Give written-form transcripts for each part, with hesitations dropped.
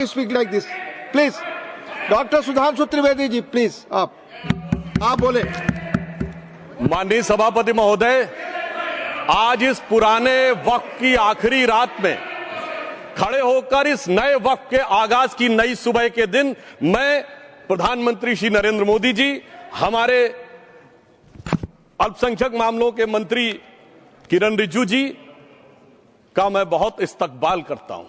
Speak like this, please. Doctor Sudhanshu Trivedi ji, please आप बोले। माननीय सभापति महोदय, आज इस पुराने वक्त की आखिरी रात में खड़े होकर इस नए वक्त के आगाज की नई सुबह के दिन मैं प्रधानमंत्री श्री नरेंद्र मोदी जी, हमारे अल्पसंख्यक मामलों के मंत्री किरण रिजिजू जी का मैं बहुत इस्तकबाल करता हूं।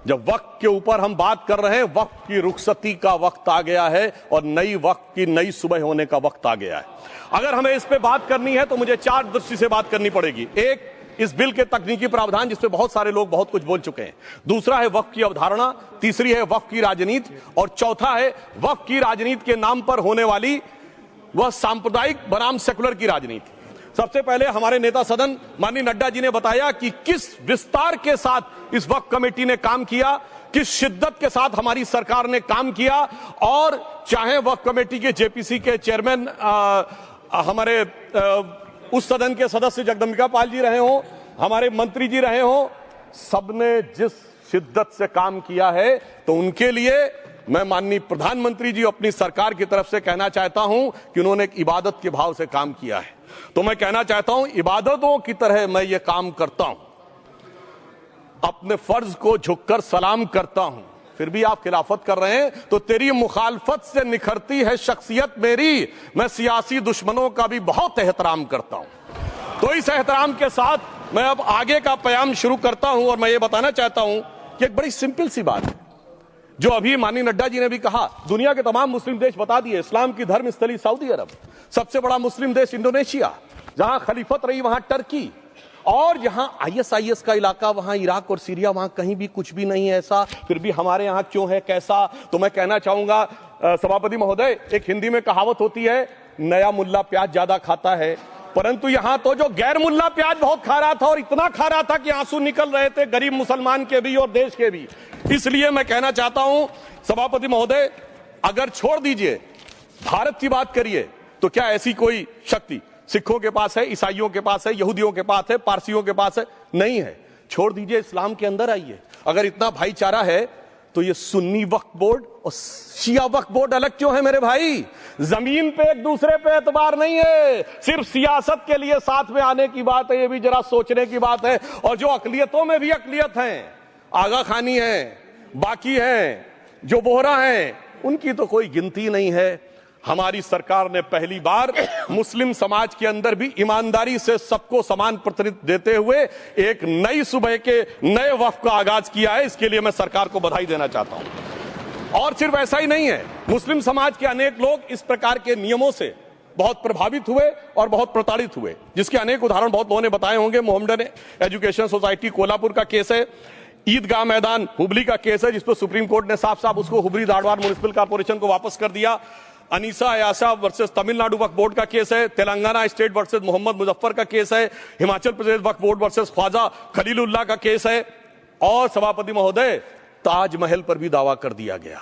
जब वक्त के ऊपर हम बात कर रहे हैं, वक्त की रुखसती का वक्त आ गया है और नई वक्त की नई सुबह होने का वक्त आ गया है। अगर हमें इस पे बात करनी है तो मुझे चार दृष्टि से बात करनी पड़ेगी। एक, इस बिल के तकनीकी प्रावधान जिस पे बहुत सारे लोग बहुत कुछ बोल चुके हैं। दूसरा है वक्त की अवधारणा, तीसरी है वक्त की राजनीति और चौथा है वक्त की राजनीति के नाम पर होने वाली वह सांप्रदायिक बनाम सेकुलर की राजनीति। सबसे पहले हमारे नेता सदन माननीय नड्डा जी ने बताया कि किस विस्तार के साथ इस वक्त कमेटी ने काम किया, किस शिद्दत के साथ हमारी सरकार ने काम किया। और चाहे वक्त कमेटी के जेपीसी के चेयरमैन हमारे उस सदन के सदस्य जगदम्बिका पाल जी रहे हो, हमारे मंत्री जी रहे हो, सबने जिस शिद्दत से काम किया है, तो उनके लिए मैं माननीय प्रधानमंत्री जी अपनी सरकार की तरफ से कहना चाहता हूं कि उन्होंने एक इबादत के भाव से काम किया है। तो मैं कहना चाहता हूं, इबादतों की तरह मैं ये काम करता हूं, अपने फर्ज को झुककर सलाम करता हूं। फिर भी आप खिलाफत कर रहे हैं तो तेरी मुखालफत से निखरती है शख्सियत मेरी, मैं सियासी दुश्मनों का भी बहुत एहतराम करता हूं। तो इस एहतराम के साथ मैं अब आगे का प्याम शुरू करता हूं और मैं ये बताना चाहता हूं कि एक बड़ी सिंपल सी बात है जो अभी माननीय नड्डा जी ने भी कहा। दुनिया के तमाम मुस्लिम देश बता दिए, इस्लाम की धर्म स्थली सऊदी अरब, सबसे बड़ा मुस्लिम देश इंडोनेशिया, जहां खलीफत रही वहां टर्की, और जहां आईएसआईएस का इलाका वहां इराक और सीरिया, वहां कहीं भी कुछ भी नहीं है ऐसा। फिर भी हमारे यहां क्यों है, कैसा? तो मैं कहना चाहूंगा सभापति महोदय, एक हिंदी में कहावत होती है, नया मुल्ला प्याज ज्यादा खाता है, परंतु यहां तो जो गैर मुल्ला प्याज बहुत खा रहा था और इतना खा रहा था कि आंसू निकल रहे थे गरीब मुसलमान के भी और देश के भी। इसलिए मैं कहना चाहता हूं सभापति महोदय, अगर छोड़ दीजिए भारत की बात करिए तो क्या ऐसी कोई शक्ति सिखों के पास है, ईसाइयों के पास है, यहूदियों के पास है, पारसियों के पास है? नहीं है। छोड़ दीजिए, इस्लाम के अंदर आइए। अगर इतना भाईचारा है तो ये सुन्नी वक्फ बोर्ड और शिया वक्फ बोर्ड अलग क्यों है मेरे भाई? जमीन पे एक दूसरे पे एतबार नहीं है, सिर्फ सियासत के लिए साथ में आने की बात है। ये भी जरा सोचने की बात है। और जो अकलियतों में भी अकलियत है, आगा खानी है, बाकी है, जो बोहरा है, उनकी तो कोई गिनती नहीं है। हमारी सरकार ने पहली बार मुस्लिम समाज के अंदर भी ईमानदारी से सबको समान प्रतिनिधित्व देते हुए एक नई सुबह के नए वक्त का आगाज किया है। इसके लिए मैं सरकार को बधाई देना चाहता हूं। और सिर्फ ऐसा ही नहीं है, मुस्लिम समाज के अनेक लोग इस प्रकार के नियमों से बहुत प्रभावित हुए और बहुत प्रताड़ित हुए, जिसके अनेक उदाहरण बहुत लोगों ने बताए होंगे। मोहम्मडन एजुकेशन सोसाइटी कोल्हापुर का केस है, ईदगाह मैदान हुबली का केस है, जिसपर सुप्रीम कोर्ट ने साफ साफ उसको हुबली धारवाड़ म्युनिसिपल कॉर्पोरेशन को वापस कर दिया। अनीसा अयासा वर्सेस तमिलनाडु वक्फ बोर्ड का केस है, तेलंगाना स्टेट वर्सेस मोहम्मद मुजफ्फर का केस है, हिमाचल प्रदेश वक्फ बोर्ड वर्सेस ख्वाजा खलीलुल्लाह का केस है, और सभापति महोदय ताजमहल पर भी दावा कर दिया गया।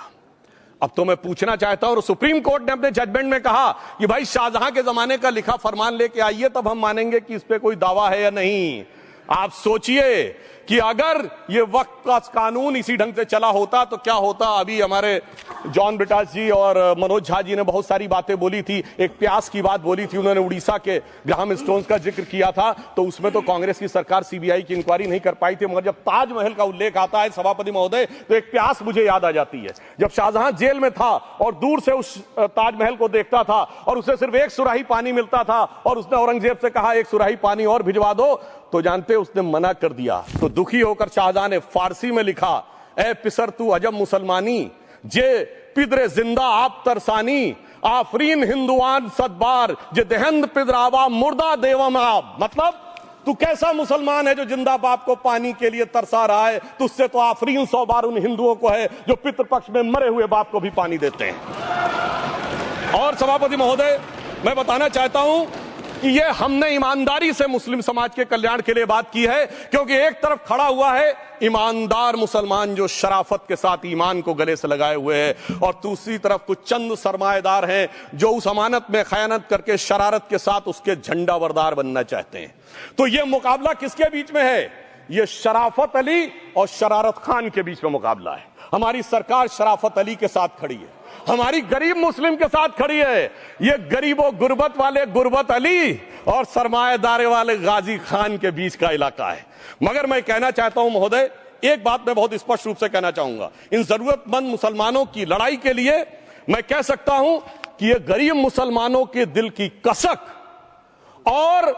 अब तो मैं पूछना चाहता हूं, और सुप्रीम कोर्ट ने अपने जजमेंट में कहा कि भाई शाहजहां के जमाने का लिखा फरमान लेके आइए, तब हम मानेंगे कि इस पे कोई दावा है या नहीं। आप सोचिए कि अगर ये वक्त का कानून इसी ढंग से चला होता तो क्या होता। अभी हमारे जॉन ब्रिटास जी और मनोज झा जी ने बहुत सारी बातें बोली थी। एक प्यास की बात बोली थी उन्होंने, उड़ीसा के ग्राहम स्टोन्स का जिक्र किया था, तो उसमें तो कांग्रेस की सरकार सीबीआई की इंक्वायरी नहीं कर पाई थी। मगर जब ताजमहल का उल्लेख आता है सभापति महोदय, तो एक प्यास मुझे याद आ जाती है। जब शाहजहां जेल में था और दूर से उस ताजमहल को देखता था और उसे सिर्फ एक सुराही पानी मिलता था और उसने औरंगजेब से कहा एक सुराही पानी और भिजवा दो, तो जानते उसने मना कर दिया। तो दुखी होकर शाहजहां ने फारसी में लिखा, ए पिसर तू अजब मुसलमानी, जे पिदरे जिंदा आप तरसानी, आफरीन हिंदुआन सदबार, जे देहंद पिदरावा मुर्दा देवम आप। मतलब तू कैसा मुसलमान है जो जिंदा बाप को पानी के लिए तरसा रहा है? तुझसे तो आफरीन 100 बार उन हिंदुओं को है जो पितृपक्ष में मरे हुए बाप को भी पानी देते हैं। और सभापति महोदय, मैं बताना चाहता हूं कि ये हमने ईमानदारी से मुस्लिम समाज के कल्याण के लिए बात की है, क्योंकि एक तरफ खड़ा हुआ है ईमानदार मुसलमान जो शराफत के साथ ईमान को गले से लगाए हुए हैं, और दूसरी तरफ कुछ चंद सरमाएदार हैं जो उस अमानत में खयानत करके शरारत के साथ उसके झंडा बरदार बनना चाहते हैं। तो ये मुकाबला किसके बीच में है? ये शराफत अली और शरारत खान के बीच में मुकाबला है। हमारी सरकार शराफत अली के साथ खड़ी है, हमारी गरीब मुस्लिम के साथ खड़ी है। ये गरीबों गुर्बत वाले गुर्बत अली और सरमाएदार वाले गाजी खान के बीच का इलाका है। मगर मैं कहना चाहता हूं महोदय, एक बात मैं बहुत स्पष्ट रूप से कहना चाहूंगा, इन जरूरतमंद मुसलमानों की लड़ाई के लिए मैं कह सकता हूं कि ये गरीब मुसलमानों के दिल की कसक और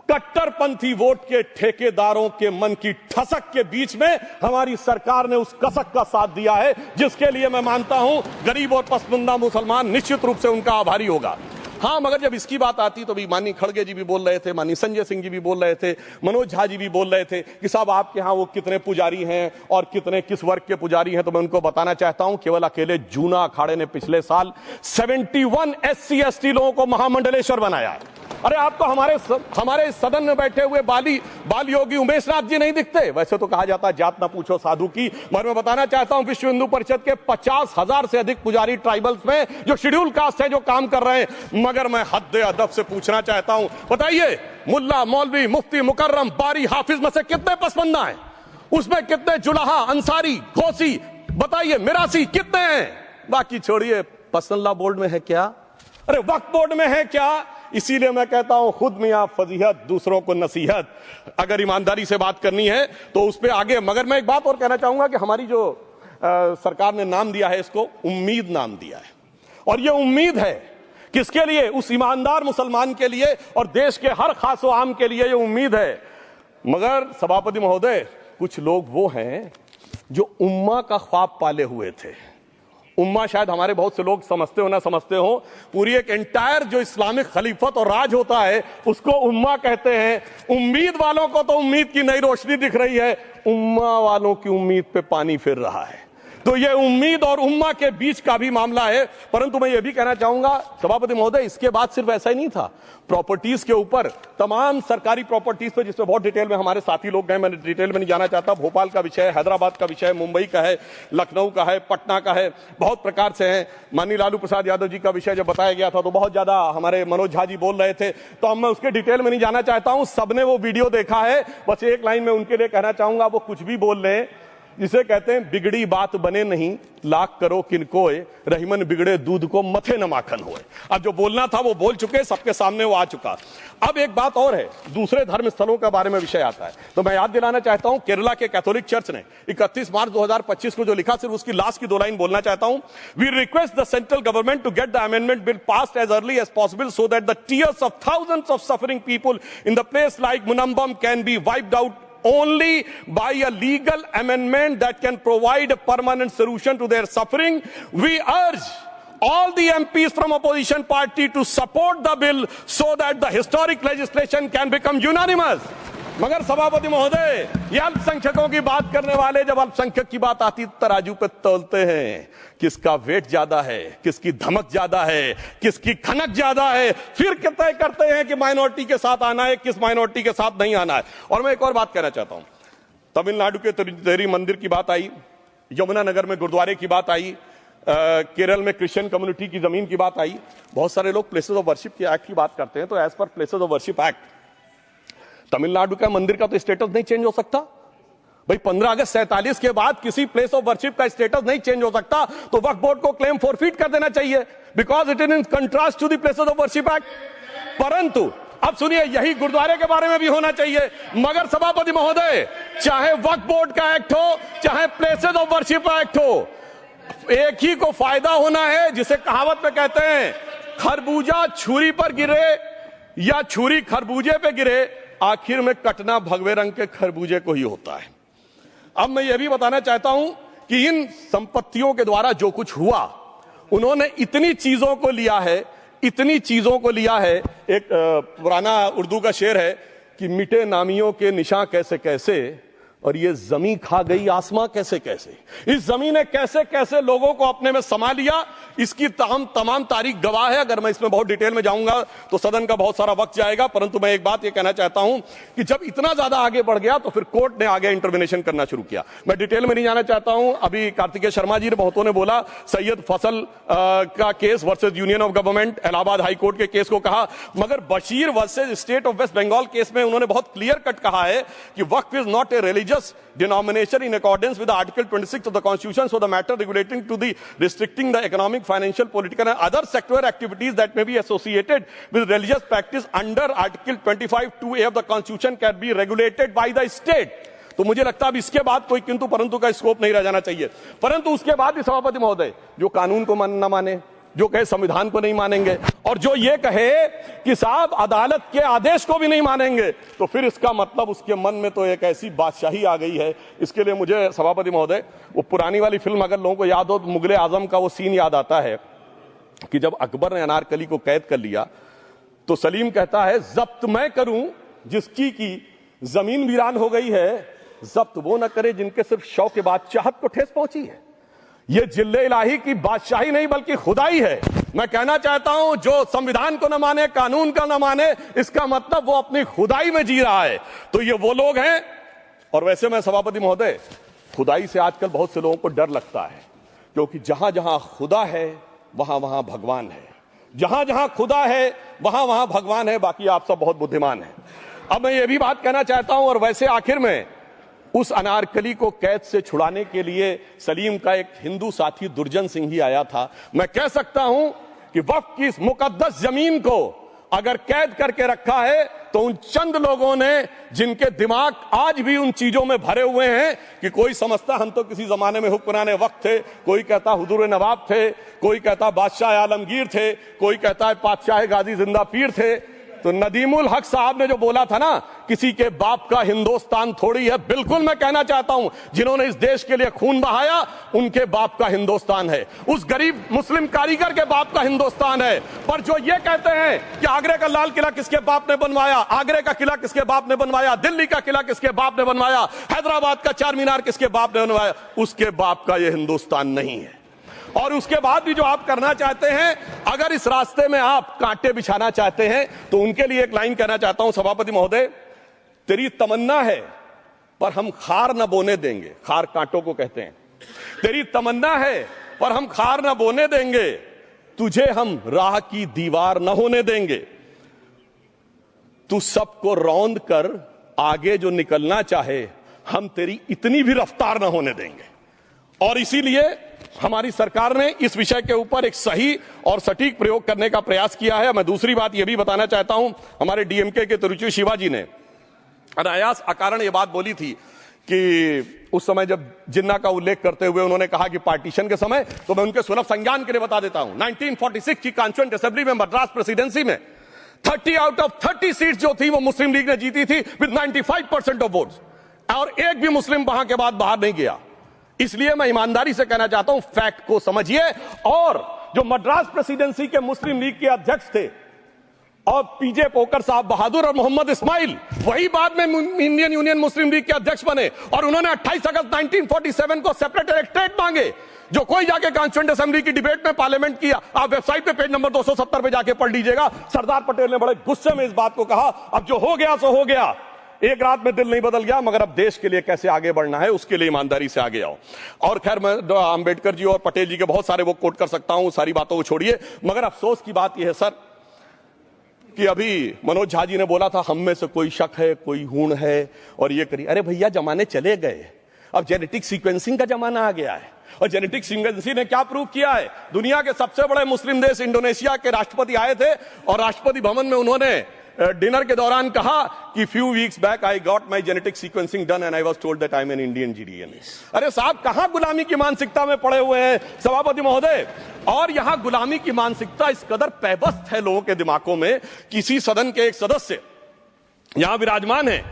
कट्टरपंथी वोट के ठेकेदारों के मन की ठसक के बीच में हमारी सरकार ने उस कसक का साथ दिया है, जिसके लिए मैं मानता हूं गरीब और पसमानदा मुसलमान निश्चित रूप से उनका आभारी होगा। हां, मगर जब इसकी बात आती तो भी माननीय खड़गे जी भी बोल रहे थे, माननीय संजय सिंह जी भी बोल रहे थे, मनोज झा जी भी बोल रहे थे कि साहब आपके यहां वो कितने पुजारी हैं और कितने किस वर्ग के पुजारी हैं। तो मैं उनको बताना चाहता हूं, केवल अकेले जूना अखाड़े ने पिछले साल 71 SC ST लोगों को महामंडलेश्वर बनाया। अरे आपको हमारे सदन में बैठे हुए बाल योगी उमेश नाथ जी नहीं दिखते? वैसे तो कहा जाता है जात ना पूछो साधु की, मगर मैं बताना चाहता हूं विश्व हिंदू परिषद के 50,000 से अधिक पुजारी ट्राइबल्स में जो शेड्यूल कास्ट है जो काम कर रहे हैं। मगर मैं हद अदब से पूछना चाहता हूं, बताइए मुल्ला, मौलवी, मुफ्ती, मुकर्रम, बारी, हाफिज में से कितने पसमंदा हैं? उसमें कितने जुलाहा, अंसारी, घोसी, बताइए मिरासी कितने हैं? बाकी छोड़िए, पसंदला बोर्ड में है क्या? अरे वक्फ बोर्ड में है क्या? इसीलिए मैं कहता हूं खुद मियां फजीहत दूसरों को नसीहत। अगर ईमानदारी से बात करनी है तो उस पर आगे। मगर मैं एक बात और कहना चाहूंगा कि हमारी जो सरकार ने नाम दिया है, इसको उम्मीद नाम दिया है, और ये उम्मीद है किसके लिए? उस ईमानदार मुसलमान के लिए और देश के हर खास व आम के लिए ये उम्मीद है। मगर सभापति महोदय, कुछ लोग वो हैं जो उम्मा का ख्वाब पाले हुए थे। उम्मा शायद हमारे बहुत से लोग समझते हो ना समझते हो, पूरी एक एंटायर जो इस्लामिक खलीफत और राज होता है उसको उम्मा कहते हैं। उम्मीद वालों को तो उम्मीद की नई रोशनी दिख रही है, उम्मा वालों की उम्मीद पे पानी फिर रहा है। तो ये उम्मीद और उम्मा के बीच का भी मामला है। परंतु मैं ये भी कहना चाहूंगा सभापति महोदय, इसके बाद सिर्फ ऐसा ही नहीं था, प्रॉपर्टीज के ऊपर, तमाम सरकारी प्रॉपर्टीज पे, जिसमें बहुत डिटेल में हमारे साथी लोग गए, मैं डिटेल में नहीं जाना चाहता। भोपाल का विषय है, हैदराबाद का विषय है, मुंबई का है, लखनऊ का है, पटना का है, बहुत प्रकार से है। माननीय लालू प्रसाद यादव जी का विषय जब बताया गया था तो बहुत ज्यादा हमारे मनोज झा जी बोल रहे थे, तो अब मैं उसके डिटेल में नहीं जाना चाहता हूं। सबने वो वीडियो देखा है। बस एक लाइन में उनके लिए कहना चाहूंगा, वो कुछ भी बोल रहे हैं, जिसे कहते हैं बिगड़ी बात बने नहीं, लाख करो किनकोए, रहीमन बिगड़े दूध को मथे न माखन होए। अब जो बोलना था वो बोल चुके, सबके सामने वो आ चुका। अब एक बात और है, दूसरे धर्म स्थलों के बारे में विषय आता है, तो मैं याद दिलाना चाहता हूं, केरला के कैथोलिक चर्च ने 31 मार्च 2025 को जो लिखा, सिर्फ उसकी लास्ट की 2 लाइन बोलना चाहता हूं। We request the central government to get the amendment bill passed as early as possible so that the tears of thousands of suffering people in the place like Munambam can be wiped out only by a legal amendment that can provide a permanent solution to their suffering. We urge all the MPs from opposition party to support the bill so that the historic legislation can become unanimous. मगर सभापति महोदय, ये अल्पसंख्यकों की बात करने वाले जब अल्पसंख्यक की बात आती तराजू पे तोलते हैं, किसका वेट ज्यादा है, किसकी धमक ज्यादा है, किसकी खनक ज्यादा है, फिर तय करते हैं कि माइनॉरिटी के साथ आना है, किस माइनॉरिटी के साथ नहीं आना है। और मैं एक और बात कहना चाहता हूं, तमिलनाडु के तिरुचेरी मंदिर की बात आई, यमुनानगर में गुरुद्वारे की बात आई, केरल में क्रिश्चियन कम्युनिटी की जमीन की बात आई। बहुत सारे लोग प्लेसेस ऑफ वर्शिप के एक्ट की बात करते हैं, तो as per places of worship act Tamil Nadu का मंदिर का तो स्टेटस नहीं चेंज हो सकता भाई। 15 अगस्त 47 के बाद किसी प्लेस ऑफ वर्शिप का स्टेटस नहीं चेंज हो सकता, तो वक्फ बोर्ड को क्लेम फॉरफिट कर देना चाहिए, because it is in contrast to the places of worship act. परंतु अब सुनिए, यही गुरुद्वारे के बारे में भी होना चाहिए। मगर सभापति महोदय, चाहे वक्फ बोर्ड का एक्ट हो, चाहे प्लेसेस ऑफ वर्शिप एक्ट हो, एक ही को फायदा होना है, जिसे कहावत में कहते हैं खरबूजा छुरी पर गिरे या छुरी खरबूजे पे गिरे, आखिर में कटना भगवे रंग के खरबूजे को ही होता है। अब मैं यह भी बताना चाहता हूं कि इन संपत्तियों के द्वारा जो कुछ हुआ, उन्होंने इतनी चीजों को लिया है, इतनी चीजों को लिया है। एक पुराना उर्दू का शेर है कि मिटे नामियों के निशान कैसे कैसे, और ये जमीन खा गई आसमां कैसे कैसे। इस जमीन ने कैसे कैसे लोगों को अपने में समा लिया, इसकी तमाम तारीख गवाह है। अगर मैं इसमें बहुत डिटेल में जाऊंगा तो सदन का बहुत सारा वक्त जाएगा, परंतु मैं एक बात ये कहना चाहता हूं कि जब इतना ज्यादा आगे बढ़ गया तो फिर कोर्ट ने आगे इंटरवेंशन करना शुरू किया। मैं डिटेल में नहीं जाना चाहता हूं। अभी कार्तिकेय शर्मा जी ने, बहुतों ने बोला सैयद फसल का case versus Union of government, Allahabad high court के केस को कहा, मगर Bashir versus state of West Bengal case में उन्होंने बहुत क्लियर कट कहा है कि waqf is not a religious denomination in accordance with Article 26 of the Constitution, so the matter relating to the restricting the economic, financial, political and other sectoral activities that may be associated with religious practice under Article 25(2)(a) of the Constitution can be regulated by the state. तो मुझे लगता है अब इसके बाद कोई किंतु परंतु का स्कोप नहीं रह जाना चाहिए। परंतु उसके बाद भी सभापति महोदय जो कानून को न माने, जो कहे संविधान को नहीं मानेंगे और जो ये कहे कि साहब अदालत के आदेश को भी नहीं मानेंगे, तो फिर इसका मतलब उसके मन में तो एक ऐसी बादशाही आ गई है। इसके लिए मुझे सभापति महोदय वो पुरानी वाली फिल्म अगर लोगों को याद हो तो मुगले आजम का वो सीन याद आता है कि जब अकबर ने अनारकली को कैद कर लिया तो सलीम कहता है जब्त मैं करूं जिसकी की जमीन वीरान हो गई है, जब्त वो न करे जिनके सिर्फ शौ के बाद चाहत को ठेस पहुंची है। ये जिल्ले इलाही की बादशाही नहीं बल्कि खुदाई है। मैं कहना चाहता हूं जो संविधान को न माने, कानून का न माने, इसका मतलब वो अपनी खुदाई में जी रहा है। तो ये वो लोग हैं। और वैसे मैं सभापति महोदय खुदाई से आजकल बहुत से लोगों को डर लगता है, क्योंकि जहां जहां खुदा है वहां वहां भगवान है, जहां जहां खुदा है वहां वहां भगवान है। बाकी आप सब बहुत बुद्धिमान हैं। अब मैं ये भी बात कहना चाहता हूं, और वैसे आखिर में उस अनारकली को कैद से छुड़ाने के लिए सलीम का एक हिंदू साथी दुर्जन सिंह ही आया था। मैं कह सकता हूं कि वक्फ की इस मुकद्दस जमीन को अगर कैद करके रखा है तो उन चंद लोगों ने जिनके दिमाग आज भी उन चीजों में भरे हुए हैं कि कोई समझता हम तो किसी जमाने में हुक्मरान वक्त थे, कोई कहता हुजूर नवाब थे, कोई कहता बादशाह आलमगीर थे, कोई कहता है बादशाह गाजी जिंदा पीर थे। तो नदीमुल हक साहब ने जो बोला था ना, किसी के बाप का हिंदुस्तान थोड़ी है, बिल्कुल मैं कहना चाहता हूं जिन्होंने इस देश के लिए खून बहाया उनके बाप का हिंदुस्तान है, उस गरीब मुस्लिम कारीगर के बाप का हिंदुस्तान है। पर जो ये कहते हैं कि आगरे का लाल किला किसके बाप ने बनवाया, आगरे का किला किसके बाप ने बनवाया, दिल्ली का किला किसके बाप ने बनवाया, हैदराबाद का चार मीनार किसके बाप ने बनवाया, उसके बाप का यह हिंदुस्तान नहीं है। और उसके बाद भी जो आप करना चाहते हैं, अगर इस रास्ते में आप कांटे बिछाना चाहते हैं तो उनके लिए एक लाइन कहना चाहता हूं सभापति महोदय, तेरी तमन्ना है पर हम खार न बोने देंगे, खार कांटों को कहते हैं, तेरी तमन्ना है पर हम खार न बोने देंगे, तुझे हम राह की दीवार न होने देंगे, तू सबको रौंद कर आगे जो निकलना चाहे हम तेरी इतनी भी रफ्तार न होने देंगे। और इसीलिए हमारी सरकार ने इस विषय के ऊपर एक सही और सटीक प्रयोग करने का प्रयास किया है। मैं दूसरी बात यह भी बताना चाहता हूं, हमारे डीएमके के तिरुचि शिवाजी ने अनायास अकारण यह बात बोली थी कि उस समय जब जिन्ना का उल्लेख करते हुए उन्होंने कहा कि पार्टीशन के समय, तो मैं उनके सुलभ संज्ञान के लिए बता देता हूं, 1946 की कॉन्स्टिट्यूएंट असेंबली में मद्रास प्रेसिडेंसी में 30 आउट ऑफ 30 सीट जो थी वो मुस्लिम लीग ने जीती थी विद 95% ऑफ वोट्स, और एक भी मुस्लिम वहां के बाद बाहर नहीं गया। इसलिए मैं ईमानदारी से कहना चाहता हूं, फैक्ट को समझिए। और जो मद्रास प्रेसिडेंसी के मुस्लिम लीग के अध्यक्ष थे और पीजे पोकर साहब बहादुर और मोहम्मद इस्माइल, वही बाद में इंडियन यूनियन मुस्लिम लीग के अध्यक्ष बने, और उन्होंने 28 अगस्त 1947 को सेपरेट इलेक्टोरेट मांगे। जो कोई जाके कॉन्स्टिट्यूएंट असेंबली की डिबेट में पार्लियामेंट किया, आप वेबसाइट पे पेज नंबर 270 पे जाके पढ़ लीजिएगा, सरदार पटेल ने बड़े गुस्से में इस बात को कहा, अब जो हो गया सो हो गया, एक रात में दिल नहीं बदल गया, मगर अब देश के लिए कैसे आगे बढ़ना है उसके लिए ईमानदारी से आगे आओ। और खैर मैं अंबेडकर जी और पटेल जी के बहुत सारे वो कोट कर सकता हूं, सारी बातों को छोड़िए, मगर अफसोस की बात यह है सर कि अभी मनोज झा जी ने बोला था हम में से कोई शक है, कोई हूण है और ये करिए। अरे भैया जमाने चले गए, अब जेनेटिक सीक्वेंसिंग का जमाना आ गया है। और जेनेटिक सीक्वेंसिंग ने क्या प्रूव किया है, दुनिया के सबसे बड़े मुस्लिम देश इंडोनेशिया के राष्ट्रपति आए थे और राष्ट्रपति भवन में उन्होंने डिनर के दौरान कहा कि few weeks back I got my genetic sequencing done and I was told that I am an Indian GDNA. अरे साहब कहां गुलामी की मानसिकता में पड़े हुए हैं सभापति महोदय। और यहां गुलामी की मानसिकता इस कदर पैबस्त है लोगों के दिमागों में, किसी सदन के एक सदस्य यहां विराजमान है,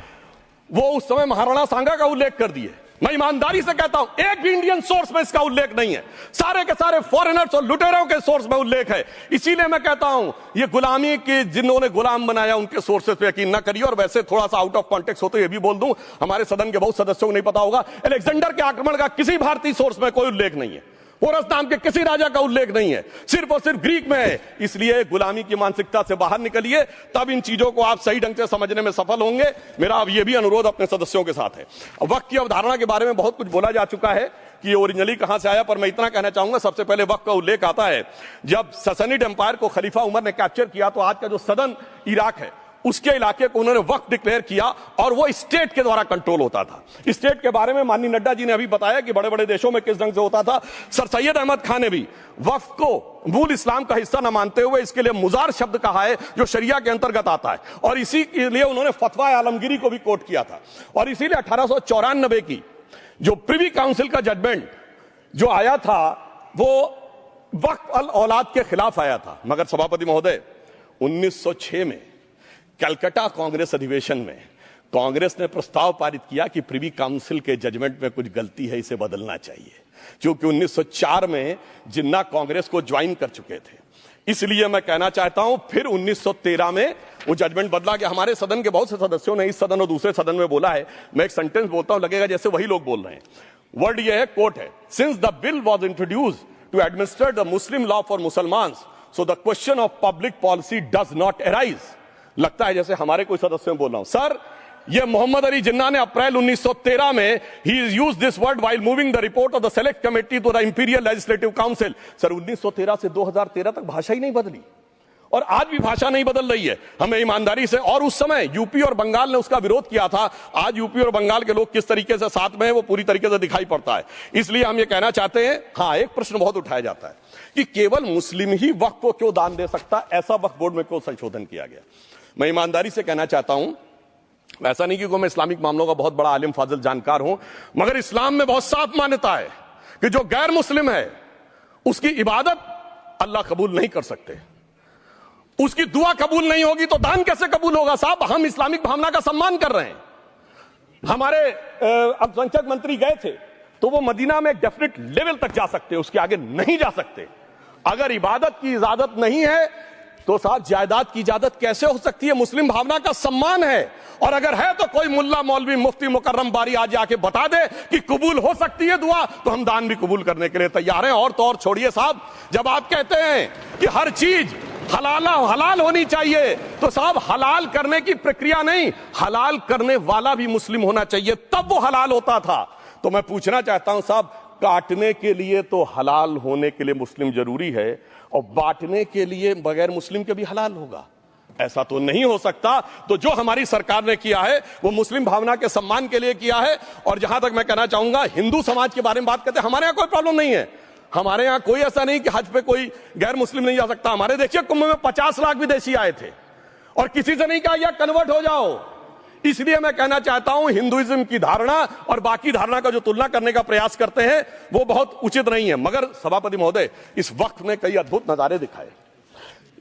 वो उस समय महाराणा सांगा का उल्लेख कर दिए। मैं ईमानदारी से कहता हूं एक भी इंडियन सोर्स में इसका उल्लेख नहीं है, सारे के सारे फॉरेनर्स और लुटेरों के सोर्स में उल्लेख है। इसीलिए मैं कहता हूं ये गुलामी के जिन्होंने गुलाम बनाया उनके सोर्सेस पे यकीन ना करिए। और वैसे थोड़ा सा आउट ऑफ कॉन्टेक्स्ट हो तो ये भी बोल दूं, हमारे सदन के बहुत सदस्यों को नहीं पता होगा, अलेक्जेंडर के आक्रमण का किसी भारतीय सोर्स में कोई उल्लेख नहीं है, पोरस नाम के किसी राजा का उल्लेख नहीं है, सिर्फ और सिर्फ ग्रीक में है। इसलिए गुलामी की मानसिकता से बाहर निकलिए, तब इन चीजों को आप सही ढंग से समझने में सफल होंगे। मेरा अब यह भी अनुरोध अपने सदस्यों के साथ है। वक्त की अवधारणा के बारे में बहुत कुछ बोला जा चुका है कि ये ओरिजिनली कहां से आया, पर मैं इतना कहना चाहूंगा, सबसे पहले वक्त का उल्लेख आता है जब ससनिड एम्पायर को खलीफा उमर ने कैप्चर किया तो आज का जो सदन इराक है उसके इलाके को उन्होंने वक्फ डिक्लेयर किया और वो स्टेट के द्वारा कंट्रोल होता था। स्टेट के बारे में माननीय नड्डा जी ने अभी बताया कि बड़े बड़े देशों में किस ढंग से होता था। सर सैयद अहमद खान ने भी वक्फ को मूल इस्लाम का हिस्सा न मानते हुए इसके लिए मुजार शब्द कहा है जो शरिया के अंतर्गत आता है, और इसी के लिए उन्होंने फतवा आलमगीरी को भी कोट किया था। और इसीलिए 1894 की जो प्रिवी काउंसिल का जजमेंट जो आया था वो वक्फ अल औलाद के खिलाफ आया था। मगर सभापति महोदय 1906 में कलकत्ता कांग्रेस अधिवेशन में कांग्रेस ने प्रस्ताव पारित किया कि प्रिवी काउंसिल के जजमेंट में कुछ गलती है, इसे बदलना चाहिए। क्योंकि 1904 में जिन्ना कांग्रेस को ज्वाइन कर चुके थे, इसलिए मैं कहना चाहता हूं फिर 1913 में वो जजमेंट बदला कि हमारे सदन के बहुत से सदस्यों ने इस सदन और दूसरे सदन में बोला है। मैं एक सेंटेंस बोलता हूं, लगेगा जैसे वही लोग बोल रहे हैं। वर्ड ये है, कोट है, since the bill was introduced to administer the Muslim law for Musalmans so the question of public policy does not arise. लगता है जैसे हमारे कोई सदस्यों में बोल रहा हूं। सर, ये मोहम्मद अली जिन्ना ने अप्रैल 1913 में ही used this word while moving the report of the select committee to the imperial legislative council. Sir, 1913 से 2013 तक भाषा ही नहीं बदली और आज भी भाषा नहीं बदल रही है। हमें ईमानदारी से, और उस समय यूपी और बंगाल ने उसका विरोध किया था। आज यूपी और बंगाल के लोग किस तरीके से साथ में है वो पूरी तरीके से दिखाई पड़ता है। इसलिए हम ये कहना चाहते हैं, हाँ, एक प्रश्न बहुत उठाया जाता है कि केवल मुस्लिम ही वक्फ को क्यों दान दे सकता, ऐसा वक्फ बोर्ड में क्यों संशोधन किया गया। मैं ईमानदारी से कहना चाहता हूं, ऐसा नहीं कि मैं इस्लामिक मामलों का बहुत बड़ा आलिम फाजिल जानकार हूं, मगर इस्लाम में बहुत साफ मान्यता है कि जो गैर मुस्लिम है उसकी इबादत अल्लाह कबूल नहीं कर सकते, उसकी दुआ कबूल नहीं होगी तो दान कैसे कबूल होगा। साहब, हम इस्लामिक भावना का सम्मान कर रहे हैं। हमारे अल्पसंख्यक मंत्री गए थे तो वो मदीना में डेफिनेट लेवल तक जा सकते, उसके आगे नहीं जा सकते। अगर इबादत की इजाजत नहीं है तो साहब जायदाद की इजाजत कैसे हो सकती है। मुस्लिम भावना का सम्मान है, और अगर है तो कोई मुल्ला मौलवी मुफ्ती मुकर्रम बारी आज आके बता दे कि कबूल हो सकती है दुआ, तो हम दान भी कबूल करने के लिए तैयार हैं। और तो और छोड़िए साहब, जब आप कहते हैं कि हर चीज हलाल होनी चाहिए, तो साहब हलाल करने की प्रक्रिया नहीं, हलाल करने वाला भी मुस्लिम होना चाहिए, तब वो हलाल होता था। तो मैं पूछना चाहता हूं साहब, काटने के लिए तो हलाल होने के लिए मुस्लिम जरूरी है और बांटने के लिए बगैर मुस्लिम के भी हलाल होगा, ऐसा तो नहीं हो सकता। तो जो हमारी सरकार ने किया है वो मुस्लिम भावना के सम्मान के लिए किया है। और जहां तक मैं कहना चाहूंगा, हिंदू समाज के बारे में बात करते हैं, हमारे यहां कोई प्रॉब्लम नहीं है। हमारे यहां कोई ऐसा नहीं कि हज पे कोई गैर मुस्लिम नहीं जा सकता। हमारे देखिए कुंभ में 50 लाख विदेशी आए थे और किसी से नहीं कहा या कन्वर्ट हो जाओ। इसलिए मैं कहना चाहता हूं, हिंदुइज्म की धारणा और बाकी धारणा का जो तुलना करने का प्रयास करते हैं वो बहुत उचित नहीं है। मगर सभापति महोदय, इस वक्त ने कई अद्भुत नजारे दिखाए।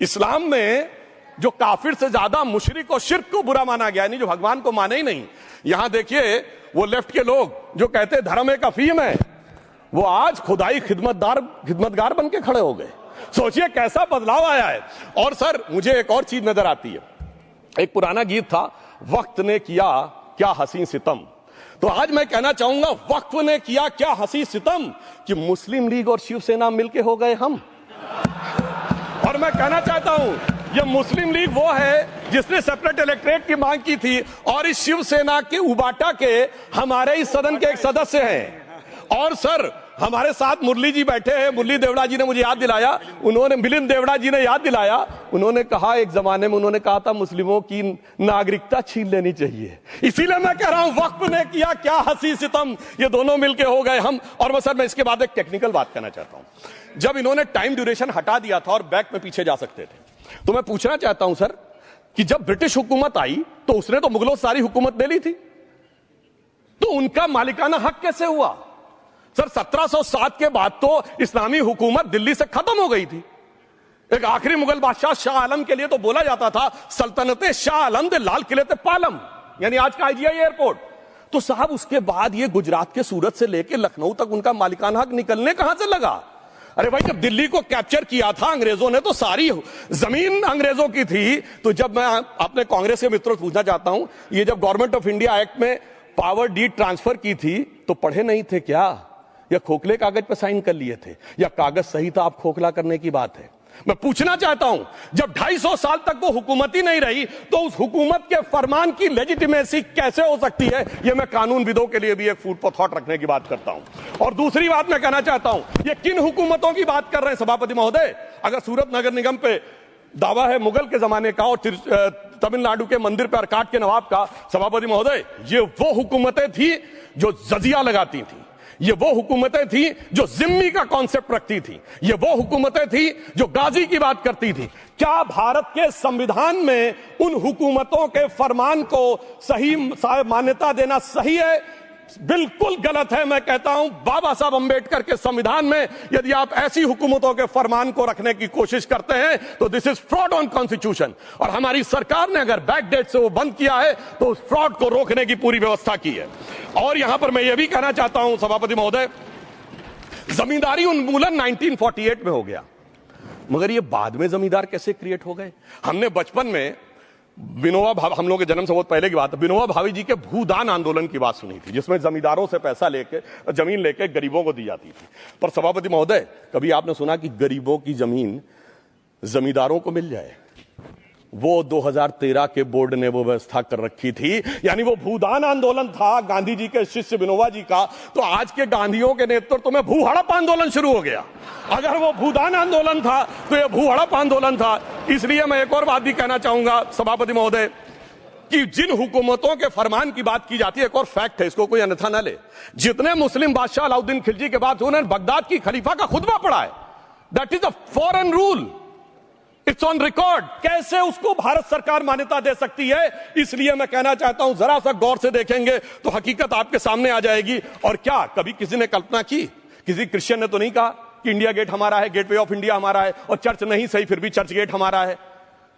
इस्लाम में जो काफिर से ज्यादा मुशरिक और शिर्क को बुरा माना गया, यानी जो भगवान को माने ही नहीं। यहां देखिए वो लेफ्ट के लोग जो कहते हैं धर्म एक अफीम है, वो आज खुदाई खिदमतगार बन के खड़े हो गए। सोचिए कैसा बदलाव आया है। और सर, मुझे एक और चीज नजर आती है। एक पुराना गीत था, वक्त ने किया क्या हसी सितम। तो आज मैं कहना चाहूंगा, वक्त ने किया क्या हसी सितम कि मुस्लिम लीग और शिवसेना मिलके हो गए हम। और मैं कहना चाहता हूं, ये मुस्लिम लीग वो है जिसने सेपरेट इलेक्टोरेट की मांग की थी, और इस शिवसेना के उबाटा के हमारे इस सदन के एक सदस्य हैं। और सर, हमारे साथ मुरली जी बैठे हैं, मुरली देवड़ा जी ने मुझे याद दिलाया, उन्होंने, मिलिंद देवड़ा जी ने याद दिलाया, उन्होंने कहा एक जमाने में उन्होंने कहा था मुस्लिमों की नागरिकता छीन लेनी चाहिए। इसीलिए मैं कह रहा हूं, वक्त ने किया क्या हसी सितम, ये दोनों मिलके हो गए हम। और सर, मैं इसके बाद एक टेक्निकल बात करना चाहता हूं। जब इन्होंने टाइम ड्यूरेशन हटा दिया था और बैक में पीछे जा सकते थे, तो मैं पूछना चाहता हूं सर कि जब ब्रिटिश हुकूमत आई तो उसने तो मुगलों से सारी हुकूमत ले ली थी, तो उनका मालिकाना हक कैसे हुआ। सर, 1707 के बाद तो इस्लामी हुकूमत दिल्ली से खत्म हो गई थी। एक आखिरी मुगल बादशाह शाह आलम के लिए तो बोला जाता था सल्तनते शाह आलम दे लाल किले ते पालम, यानी आज का IGI एयरपोर्ट। तो साहब उसके बाद ये गुजरात के सूरत से लेकर लखनऊ तक उनका मालिकाना हक निकलने कहां से लगा। अरे भाई, जब दिल्ली को कैप्चर किया था अंग्रेजों ने तो सारी जमीन अंग्रेजों की थी। तो जब मैं अपने कांग्रेस के मित्रों से पूछना चाहता हूं, ये जब गवर्नमेंट ऑफ इंडिया एक्ट में पावर डीड ट्रांसफर की थी तो पढ़े नहीं थे क्या, या खोखले कागज पर साइन कर लिए थे, या कागज सही था, आप खोखला करने की बात है। मैं पूछना चाहता हूं, जब 250 साल तक वो हुकूमत ही नहीं रही तो उस हुकूमत के फरमान की लेजिटिमेसी कैसे हो सकती है। ये मैं कानून विदों के लिए भी एक फूड फॉर थॉट रखने की बात करता हूं। और दूसरी बात मैं कहना चाहता हूं, ये किन हुकूमतों की बात कर रहे हैं सभापति महोदय। अगर सूरत नगर निगम पे दावा है मुगल के जमाने का और तमिलनाडु के मंदिर पर अरकाट के नवाब का, सभापति महोदय, ये वो हुकूमतें थी जो जजिया लगाती थी, ये वो हुकूमतें थी जो जिम्मी का कॉन्सेप्ट रखती थी, ये वो हुकूमतें थी जो गाजी की बात करती थी। क्या भारत के संविधान में उन हुकूमतों के फरमान को सही मान्यता देना सही है? बिल्कुल गलत है। मैं कहता हूं बाबा साहब अंबेडकर के संविधान में यदि आप ऐसी हुकूमतों के फरमान को रखने की कोशिश करते हैं तो this is fraud on constitution. और हमारी सरकार ने अगर बैकडेट से वो बंद किया है तो उस फ्रॉड को रोकने की पूरी व्यवस्था की है। और यहां पर मैं ये भी कहना चाहता हूं सभापति महोदय, जमींदारी उन्मूलन 1948 में हो गया, मगर ये बाद में जमींदार कैसे क्रिएट हो गए? हमने बचपन में विनोबा भावे, हम लोग के जन्म से बहुत पहले की बात है, विनोबा भावे जी के भूदान आंदोलन की बात सुनी थी, जिसमें जमींदारों से पैसा लेके, जमीन लेके गरीबों को दी जाती थी। पर सभापति महोदय, कभी आपने सुना कि गरीबों की जमीन जमींदारों को मिल जाए? वो 2013 के बोर्ड ने वो व्यवस्था कर रखी थी। यानी वो भूदान आंदोलन था गांधी जी के शिष्य विनोबा जी का, तो आज के गांधियों के नेतृत्व में भू हड़प आंदोलन शुरू हो गया। अगर वो भूदान आंदोलन था तो ये भू हड़प आंदोलन था। इसलिए मैं एक और बात भी कहना चाहूंगा सभापति महोदय कि जिन हुकूमतों के फरमान की बात की जाती है, एक और फैक्ट है, इसको कोई अन्यथा न ले, जितने मुस्लिम बादशाह अलाउद्दीन खिलजी के बाद उन्होंने बगदाद की खलीफा का खुतबा पढ़ा है। That is a foreign rule, it's on record. कैसे उसको भारत सरकार मान्यता दे सकती है? इसलिए मैं कहना चाहता हूं जरा सा गौर से देखेंगे तो हकीकत आपके सामने आ जाएगी। और क्या कभी किसी ने कल्पना की, किसी क्रिश्चियन ने तो नहीं कहा कि इंडिया गेट हमारा है, गेटवे ऑफ इंडिया हमारा है, और चर्च नहीं सही फिर भी चर्च गेट हमारा है?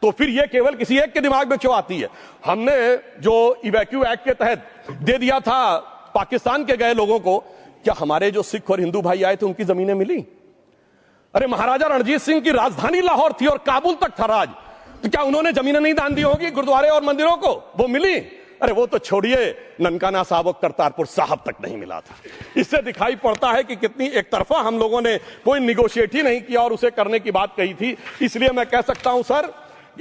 तो फिर यह केवल किसी एक के दिमाग में क्यों आती है? हमने जो इवैक्यू एक्ट के तहत दे दिया था पाकिस्तान के गए लोगों को, क्या हमारे जो सिख और हिंदू भाई आए थे उनकी जमीनें मिली? अरे महाराजा रणजीत सिंह की राजधानी लाहौर थी और काबुल तक था राज, तो क्या उन्होंने जमीनें नहीं दान दी होगी गुरुद्वारे और मंदिरों को? वो मिली। अरे वो तो छोड़िए, ननकाना साहब और करतारपुर साहब तक नहीं मिला था। इससे दिखाई पड़ता है कि कितनी एक तरफा हम लोगों ने कोई निगोशिएट ही नहीं किया और उसे करने की बात कही थी। इसलिए मैं कह सकता हूं सर,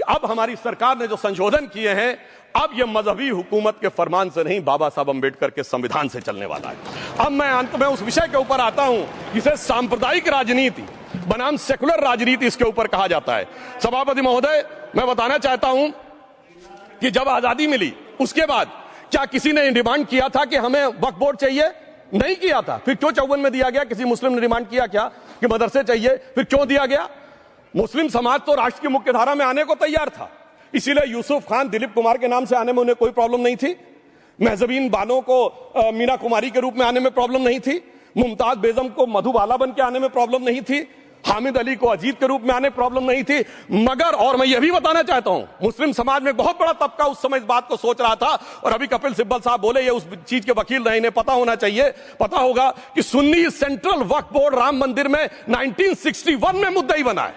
अब हमारी सरकार ने जो संशोधन किए हैं, अब यह मजहबी हुकूमत के फरमान से नहीं, बाबा साहब अंबेडकर के संविधान से चलने वाला है। अब मैं अंत में उस विषय के ऊपर आता हूं जिसे सांप्रदायिक राजनीति बनाम सेकुलर राजनीति इसके ऊपर कहा जाता है। सभापति महोदय, मैं बताना चाहता हूं कि जब आजादी मिली उसके बाद क्या किसी ने डिमांड किया था कि हमें वक्फ बोर्ड चाहिए? नहीं किया था। फिर क्यों 54 में दिया गया? किसी मुस्लिम ने डिमांड किया क्या कि मदरसे चाहिए? फिर क्यों दिया गया? मुस्लिम समाज तो राष्ट्र की मुख्य धारा में आने को तैयार था, इसीलिए यूसुफ खान, दिलीप कुमार के नाम से आने में उन्हें कोई प्रॉब्लम नहीं थी। महजबीन बानो को मीना कुमारी के रूप में आने में प्रॉब्लम नहीं थी। मुमताज बेगम को मधुबाला बन के आने में प्रॉब्लम नहीं थी। हामिद अली को अजीत के रूप में आने प्रॉब्लम नहीं थी। मगर, और मैं यह भी बताना चाहता हूं, मुस्लिम समाज में बहुत बड़ा तबका उस समय इस बात को सोच रहा था, और अभी कपिल सिब्बल साहब बोले, ये उस चीज के वकील नहीं, इन्हें पता होना चाहिए, पता होगा कि सुन्नी सेंट्रल वक्फ बोर्ड राम मंदिर में 1961 में मुद्दई बना है,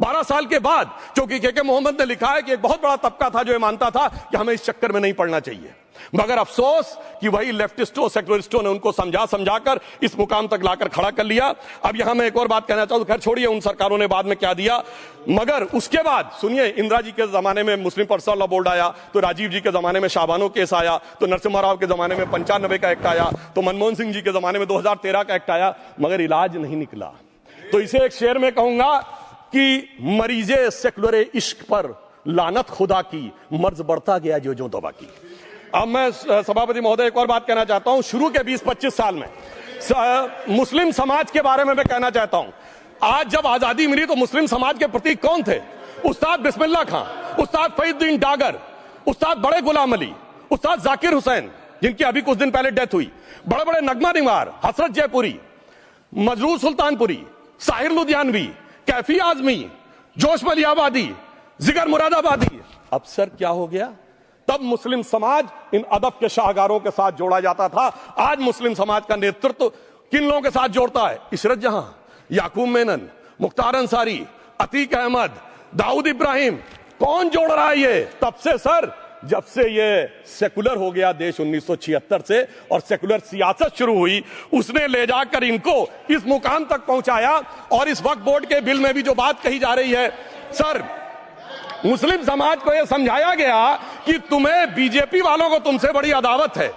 12 साल के बाद। क्योंकि के मोहम्मद ने लिखा है कि एक बहुत बड़ा तबका था जो ये मानता था कि हमें इस चक्कर में नहीं पड़ना चाहिए। मगर अफसोस कि वही लेफ्टिस्टों, सेकुलरिस्टों ने उनको समझाकर इस मुकाम तक लाकर खड़ा कर लिया। अब यहां मैं एक और बात कहना चाहूं, खैर छोड़िए उन सरकारों ने बाद में क्या दिया, मगर उसके बाद सुनिए, इंदिरा जी के जमाने में मुस्लिम पर्सनल लॉ बोर्ड आया, तो राजीव जी के जमाने में शाहबानो केस आया, तो नरसिम्हा राव के जमाने में 95 का एक्ट आया, तो मनमोहन सिंह जी के जमाने में 2013 का एक्ट आया, मगर इलाज नहीं निकला। तो इसे एक शेर में कहूंगा कि मरीजे सेकुलर इश्क पर लानत खुदा की, मर्ज बढ़ता गया जो जो दवा की। अब मैं सभापति महोदय एक और बात कहना चाहता हूं, शुरू के 20-25 साल में मुस्लिम समाज के बारे में मैं कहना चाहता हूं। आज जब आजादी मिली तो मुस्लिम समाज के प्रतीक कौन थे? उस्ताद बिस्मिल्लाह खां, उस्ताद फरीदुद्दीन डागर, उस्ताद बड़े गुलाम अली, उस्ताद जाकिर हुसैन, जिनकी अभी कुछ दिन पहले डेथ हुई, बड़े बड़े नगमा निवार, हसरत जयपुरी, मजरूर सुल्तानपुरी, साहिर लुधियानवी, कैफी आजमी, जोश मलियाबादी, जिगर मुरादाबादी। अब सर क्या हो गया? तब मुस्लिम समाज इन अदब के शाहकारों के साथ जोड़ा जाता था। आज मुस्लिम समाज का नेतृत्व किन लोगों के साथ जोड़ता है? इशरत जहां, याकूब मेनन, मुख्तार अंसारी, अतीक अहमद, दाऊद इब्राहिम। कौन जोड़ रहा है ये? तब से सर, जब से ये सेकुलर हो गया देश 1976 से और सेकुलर सियासत शुरू हुई, उसने ले जाकर इनको इस मुकाम तक पहुंचाया। और इस वक्फ बोर्ड के बिल में भी जो बात कही जा रही है सर, मुस्लिम समाज को यह समझाया गया कि तुम्हें बीजेपी वालों को तुमसे बड़ी अदावत है,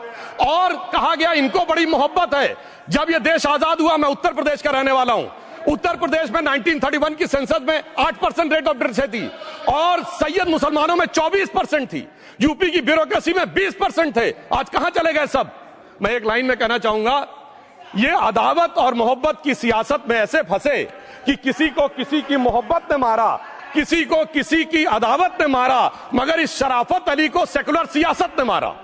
और कहा गया इनको बड़ी मोहब्बत है। जब यह देश आजाद हुआ, मैं उत्तर प्रदेश का रहने वाला हूं, उत्तर प्रदेश में 1931 की सेंसस में 8% रेट ऑफ डेथ थी और सैयद मुसलमानों में 24% थी। यूपी की ब्यूरोक्रेसी में 20% थे। आज कहां चले गए सब? मैं एक लाइन में कहना चाहूंगा, ये अदावत और मोहब्बत की सियासत में ऐसे फंसे कि किसी को किसी की मोहब्बत ने मारा, किसी को किसी की अदावत ने मारा, मगर इस शराफत अली को सेकुलर सियासत ने मारा।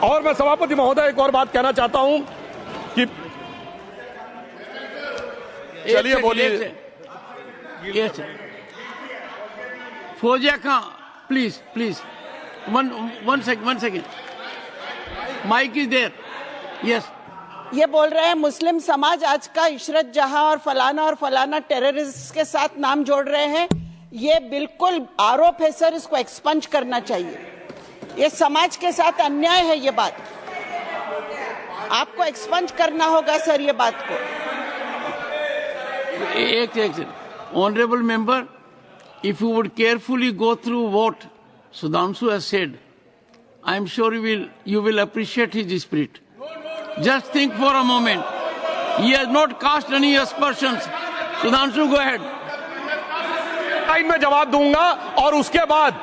और मैं सभापति महोदय एक और बात कहना चाहता हूं कि चलिए बोलिए। Fauzia Khan, please please, one second, mike is there. Yes, ये बोल रहे हैं मुस्लिम समाज आज का इशरत जहां और फलाना टेररिस्ट के साथ नाम जोड़ रहे हैं। ये बिल्कुल आरोप है सर, इसको एक्सपंज करना चाहिए। ये समाज के साथ अन्याय है। ये बात आपको एक्सपंज करना होगा सर, ये बात को। एक honourable member, if you would carefully go through what Sudhanshu has said, I am sure you will appreciate his spirit. Just think for a moment. He has not cast any aspersions. Sudhanshu, go ahead. Time में जवाब दूंगा और उसके बाद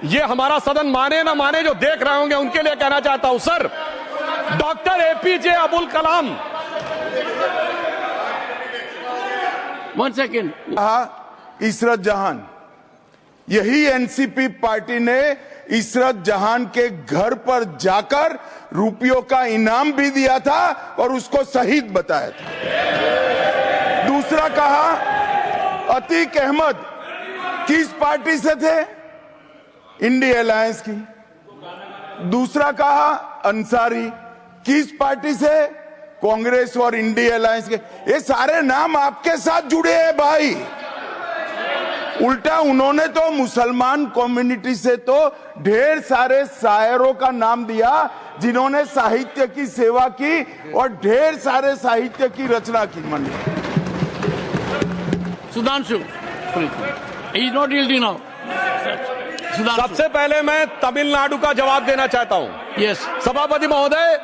ये हमारा सदन माने ना माने जो देख रहे होंगे उनके लिए कहना चाहता हूं, sir, doctor APJ Abdul Kalam. One second. Ishrat जहान, यही एनसीपी पार्टी ने इशरत जहान के घर पर जाकर रुपयों का इनाम भी दिया था और उसको शहीद बताया था। दूसरा कहा, अतीक अहमद किस पार्टी से थे? इंडिया अलायंस की। दूसरा कहा, अंसारी किस पार्टी से? कांग्रेस और इंडिया अलायंस के। ये सारे नाम आपके साथ जुड़े हैं भाई। उल्टा उन्होंने तो मुसलमान कम्युनिटी से तो ढेर सारे शायरों का नाम दिया जिन्होंने साहित्य की सेवा की और ढेर सारे साहित्य की रचना की। Sudhanshu, he is not yielding now. Sudhanshu. सबसे पहले मैं तमिलनाडु का जवाब देना चाहता हूं। Yes. सभापति महोदय,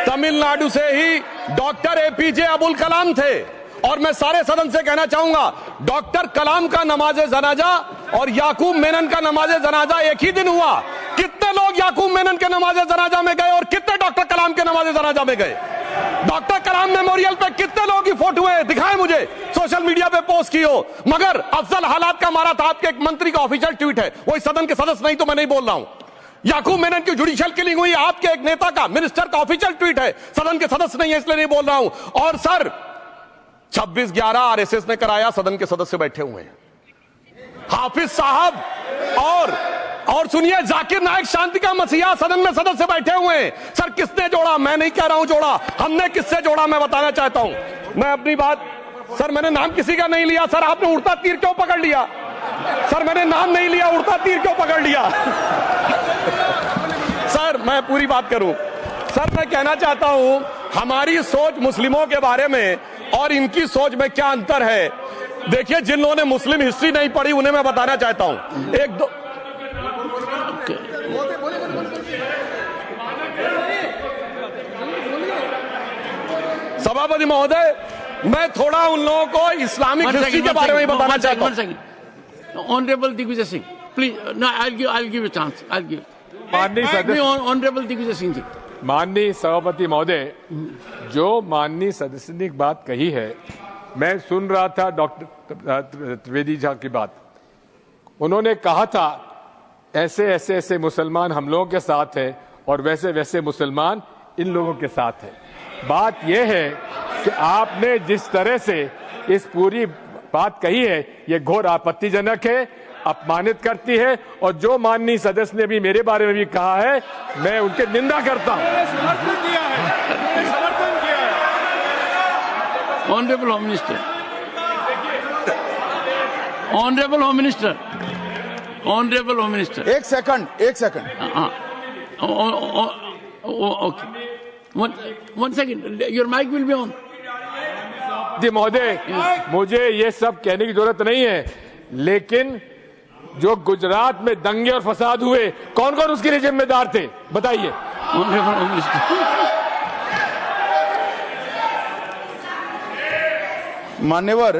तमिलनाडु से ही डॉक्टर एपीजे अब्दुल कलाम थे और मैं सारे सदन से कहना चाहूंगा, डॉक्टर कलाम का नमाजे जनाजा और याकूब मेनन का नमाजे जनाजा एक ही दिन हुआ। कितने लोग याकूब मेनन के नमाजे जनाजा में गए और कितने डॉक्टर कलाम के नमाजे जनाजा में गए? डॉक्टर कलाम मेमोरियल पे कितने लोगों की फोटो है? दिखाएं मुझे, सोशल मीडिया पे पोस्ट की हो। मगर अफजल हालात का मारा था, आपके एक मंत्री का ऑफिशियल ट्वीट है, वो इस सदन के सदस्य नहीं तो मैं नहीं बोल रहा हूं। याकूब मेनन की जुडिशियल किलिंग हुई, आपके एक नेता का, मिनिस्टर का ऑफिशियल ट्वीट है, सदन के सदस्य नहीं है इसलिए नहीं बोल रहा हूं। और सर, 26/11 आरएसएस ने कराया, सदन के सदस्य बैठे हुए हैं। हाफिज साहब और सुनिए, जाकिर नायक शांति का मसीहा सदन में सदस्य बैठे हुए हैं। सर, किसने जोड़ा? मैं नहीं कह रहा हूं जोड़ा, हमने किससे जोड़ा मैं बताना चाहता हूं। मैं अपनी बात, सर मैंने नाम किसी का नहीं लिया। सर आपने उड़ता तीर क्यों पकड़ लिया? सर मैंने नाम नहीं लिया, उड़ता तीर क्यों पकड़ लिया? सर मैं पूरी बात करूं। सर मैं कहना चाहता हूं, हमारी सोच मुस्लिमों के बारे में और इनकी सोच में क्या अंतर है। देखिए, जिन लोगों ने मुस्लिम हिस्ट्री नहीं पढ़ी उन्हें मैं बताना चाहता हूं। एक दो सभापति महोदय, मैं थोड़ा उन लोगों को इस्लामिक हिस्ट्री के बारे में बताना चाहता हूं। Honourable Digvijaya Singh, please, no, I'll give a chance. I'll give. माननीय सदस्य, ऑनरेबल दिग्विजय सिंह जी। माननीय सभापति महोदय, जो माननीय सदस्य ने एक बात कही है, मैं सुन रहा था डॉक्टर त्रिवेदी जी की बात। उन्होंने कहा था ऐसे ऐसे ऐसे मुसलमान हम लोगों के साथ हैं और वैसे वैसे मुसलमान इन लोगों के साथ हैं। बात यह है कि आपने जिस तरह से इस पूरी बात कही है, ये घोर आपत्तिजनक है, अपमानित करती है। और जो माननीय सदस्य ने भी मेरे बारे में भी कहा है, मैं उनकी निंदा करता हूं। Honourable home minister, honourable home minister, honourable home minister, एक second. Okay, one second, your mike will be on. जी महोदय, मुझे ये सब कहने की जरूरत नहीं है, लेकिन जो गुजरात में दंगे और फसाद हुए, कौन कौन उसके लिए जिम्मेदार थे बताइए। ऑनरेबल होम मिनिस्टर, मान्यवर,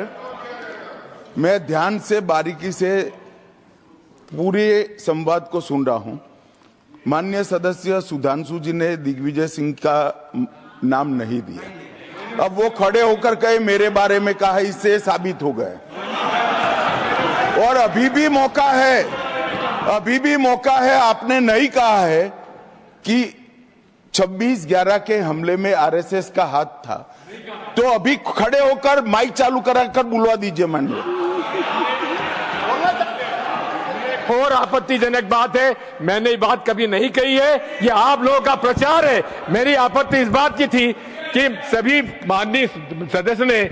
मैं ध्यान से बारीकी से पूरे संवाद को सुन रहा हूं। माननीय सदस्य सुधांशु जी ने दिग्विजय सिंह का नाम नहीं दिया। अब वो खड़े होकर कहे मेरे बारे में कहा, इससे साबित हो गए। और अभी भी मौका है, अभी भी मौका है। आपने नहीं कहा है कि 26/11 के हमले में आरएसएस का हाथ था, तो अभी खड़े होकर माइक चालू कराकर बुलवा दीजिए। माननीय, और आपत्तिजनक बात है, मैंने ये बात कभी नहीं कही है, ये आप लोगों का प्रचार है। मेरी आपत्ति इस बात की थी कि सभी माननीय सदस्य ने